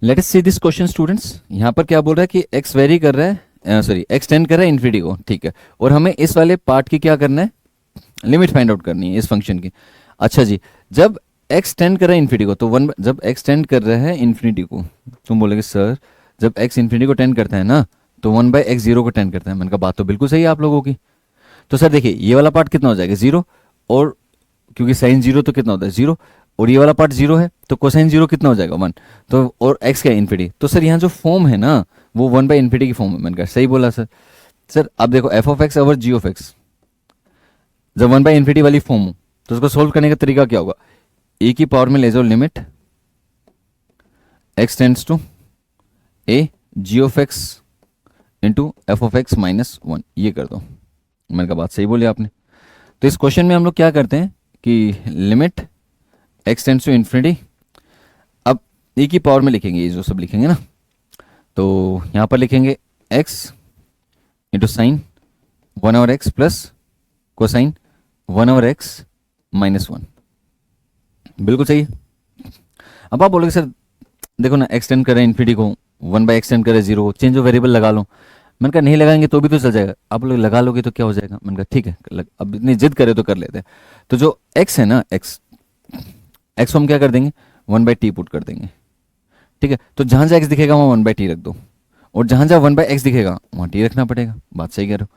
Let us see this question students. यहाँ पर क्या बोल रहा है कि x वेरी कर रहा है, सॉरी x टेंड कर रहा है इन्फिनिटी को, ठीक है। और हमें इस वाले पार्ट की क्या करना है, लिमिट फाइंड आउट करनी है इस फंक्शन की। अच्छा जी, जब x टेंड कर रहा है इन्फिनिटी को तो वन, जब x टेंड कर रहा है इन्फिनिटी को, तुम बोलोगे सर जब x इन्फिनिटी को टेंड करता है ना तो 1/x जीरो को टेंड करता है। मैंने कहा बात तो बिल्कुल सही है आप लोगों की। तो सर देखिए ये वाला पार्ट कितना हो जाएगा, जीरो, और क्योंकि साइन जीरो तो कितना होता है, जीरो, और ये वाला पार्ट जीरो है तो कोसाइन जीरो कितना हो जाएगा, वन। तो और एक्स क्या है, इन्फिनिटी। तो सर यहाँ जो फॉर्म है ना वो 1/इन्फिनिटी की फॉर्म है। मैंने कहा सही बोला सर। सर अब देखो F of X over G of X, जब 1/इन्फिनिटी वाली फॉर्म हो तो उसको सोल्व करने का तरीका क्या होगा, ए की पावर में ले जाओ limit X tends to A G of X into F of X minus one, ये कर दो। मैंने कहा बात सही बोली आपने। तो इस क्वेश्चन में हम लोग क्या करते हैं कि limit X tends to infinity, अब ए की पावर में लिखेंगे, ये जो सब लिखेंगे ना, तो यहाँ पर लिखेंगे x into sine 1/x plus cosine 1/x minus one. बिल्कुल सही है। अब आप बोलोगे सर देखो ना एक्स टेंड करे इन्फिनिटी को, 1/x टेंड करे जीरो, चेंज ऑफ वेरिएबल लगा लो। मैंने कहा नहीं लगाएंगे तो भी तो चल जाएगा। आप लोग लगा लोगे तो क्या हो जाएगा। मैंने कहा ठीक है, अब इतनी जिद करे तो कर लेते हैं। तो जो x है ना, x को हम क्या कर देंगे, 1/t पुट कर देंगे, ठीक है। तो जहां जहां x दिखेगा वहां 1/t रख दो, और जहां जहां 1/x दिखेगा वहां t रखना पड़ेगा। बात सही कह रहे हो।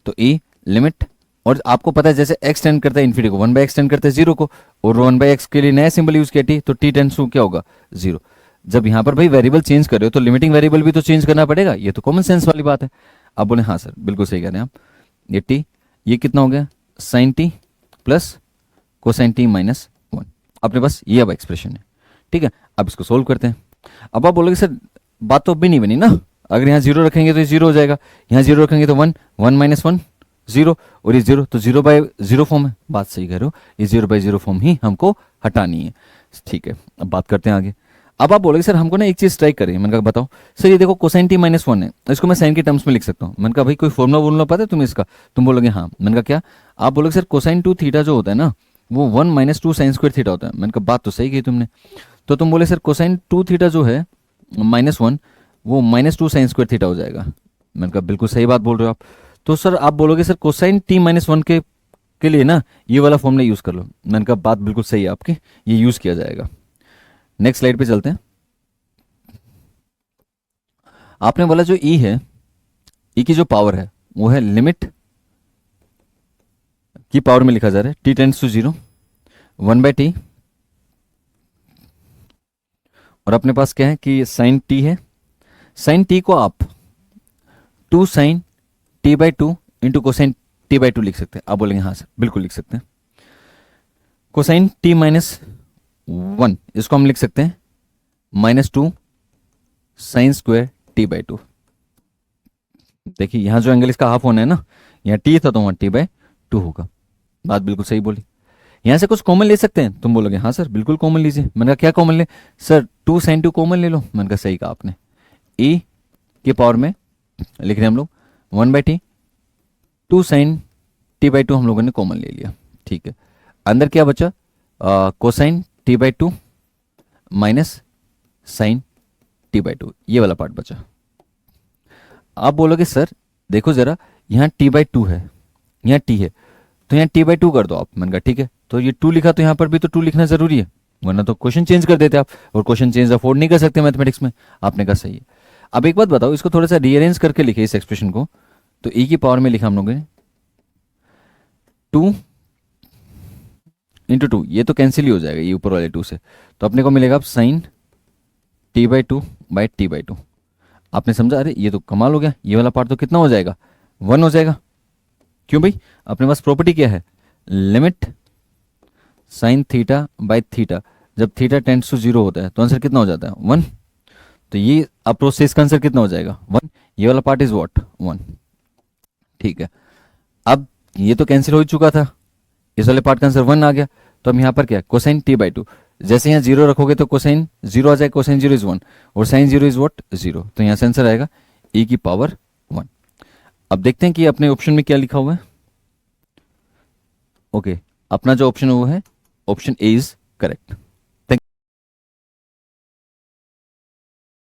तो e लिमिट, और आपको पता है जैसे x टेंड करता है इन्फिनिटी को, 1/x टेंड करता है जीरो को, और 1/x के लिए नया सिंबल यूज किया t, तो t टेंड्स टू क्या होगा, जीरो। जब यहाँ पर भाई वेरिएबल चेंज कर रहे हो तो लिमिटिंग वेरिएबल भी तो चेंज करना पड़ेगा, ये तो कॉमन सेंस वाली बात है। आप बोले हाँ सर बिल्कुल सही कह रहे हैं आप। ये t, ये कितना हो गया, sine t plus cosine t minus one. अपने पास ये अब एक्सप्रेशन है, ठीक है। अब इसको सोल्व करते हैं। अब आप बोलोगे सर बात तो अभी नहीं बनी ना, अगर यहाँ जीरो रखेंगे तो ये जीरो हो जाएगा, यहाँ जीरो रखेंगे तो one, one minus one zero, और ये जीरो तो 0/0 फॉर्म है। बात सही कह रहे हो, ये 0/0 फॉर्म ही हमको हटानी है, ठीक है। अब बात करते हैं आगे। अब आप बोलोगे सर हमको ना एक चीज स्ट्राइक करें। मैंने कहा बताओ सर, ये देखो कोसाइन t माइनस वन है, इसको मैं साइन के टर्म्स में लिख सकता हूँ। मैंने कहा भाई कोई फॉर्मुला वॉर्मुला पता है तुम्हें इसका, तुम बोलोगे हाँ। मैंने कहा क्या, आप बोलोगे सर कोसाइन 2 थीटा जो होता है ना वो 1 माइनस 2 साइन स्क्वायर थीटा होता है। मैंने कहा बात तो सही की तुमने। तो तुम बोले सर कोसाइन 2 थीटा जो है माइनस वन, वो माइनस 2 साइन स्क्वायर थीटा हो जाएगा। मैंने कहा बिल्कुल सही बात बोल रहे हो आप। तो सर आप बोलोगे sir cosine t minus one के लिए ना ये वाला फॉर्मूला यूज कर लो। मैंने कहा बात बिल्कुल सही है आपकी, ये यूज किया जाएगा। नेक्स्ट स्लाइड पे चलते हैं। आपने बोला जो e है, e की जो पावर है वो है लिमिट की पावर में लिखा जा रहा है t tends to zero 1/t, और अपने पास क्या है कि साइन t है। साइन t को आप 2 sign t/2 into cosine t/2 लिख सकते हैं। आप बोलेंगे हाँ सर बिल्कुल लिख सकते हैं। कोसाइन t माइनस वन, इसको हम लिख सकते हैं -2 साइन स्क्वायर t/2। देखिए यहां जो एंगल इसका हाफ होना है ना, यहाँ t था तो वहां t/2 होगा। बात बिल्कुल सही बोली। यहां से कुछ कॉमन ले सकते हैं, तुम बोलोगे हाँ सर बिल्कुल कॉमन लीजिए। मैंने कहा क्या कॉमन ले, सर 2 साइन 2 कॉमन ले लो। मैंने कहा सही कहा आपने। e की पावर में लिख रहे हैं हम लोग 1/t, 2 साइन t/2 हम लोगों ने कॉमन ले लिया, ठीक है। अंदर क्या बचा, cosine t/2 minus sign t/2, ये वाला पार्ट बचा। आप बोलोगे सर देखो जरा यहाँ t/2 है, यहाँ t है, तो यहाँ t/2 कर दो आप। मैंने कहा ठीक है। तो ये 2 लिखा तो यहाँ पर भी तो 2 लिखना जरूरी है, वरना तो क्वेश्चन चेंज कर देते आप, और क्वेश्चन चेंज अफोर्ड नहीं कर सकते मैथमेटिक्स में। आपने कहा सही है। अब एक बात बताओ, इसको थोड़ा सा रीअरेंज करके लिखे इस एक्सप्रेशन को। तो e की पावर में लिखा हम लोगों ने 2 इंटू 2, ये तो कैंसिल ही हो जाएगा ये ऊपर वाले 2 से, तो अपने को मिलेगा अब साइन t/2 बाई t/2। आपने समझा, अरे ये तो कमाल हो गया, ये वाला पार्ट तो कितना हो जाएगा, 1 हो जाएगा। क्यों भाई, अपने पास प्रॉपर्टी क्या है, limit sine theta by theta, जब थीटा टेंड्स टू जीरो होता है तो आंसर कितना हो जाता है, 1। तो ये अब प्रोसेस का आंसर कितना हो जाएगा, 1। ये वाला पार्ट इज व्हाट, 1, ठीक है। अब ये तो कैंसिल हो चुका था, इस वाले पार्ट का आंसर 1 आ गया। तो हम यहाँ पर क्या, कोसाइन t/2, जैसे यहाँ जीरो रखोगे तो कोसाइन जीरो आ जाएगा, कोसाइन जीरो इज 1, और साइन जीरो इज व्हाट, 0। तो यहाँ से आंसर आएगा e की पावर 1। अब देखते हैं कि अपने ऑप्शन में क्या लिखा हुआ है। ओके, अपना जो ऑप्शन है वो है ऑप्शन ए इज करेक्ट।